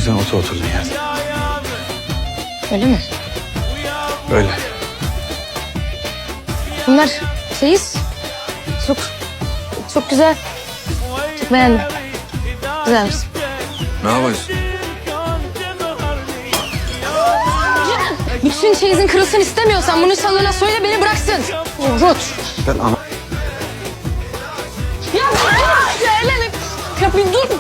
yüzden oturdun yerde. Öyle mi? Öyle. Bunlar çeyiz. Çok güzel. Çok beğendim. Güzelmiş. Ne yapıyorsun? Bütün çeyizin kırılsın istemiyorsan bunu salona söyle beni bıraksın. Rut. Ben ana... Ya elleme. Ya bir dur.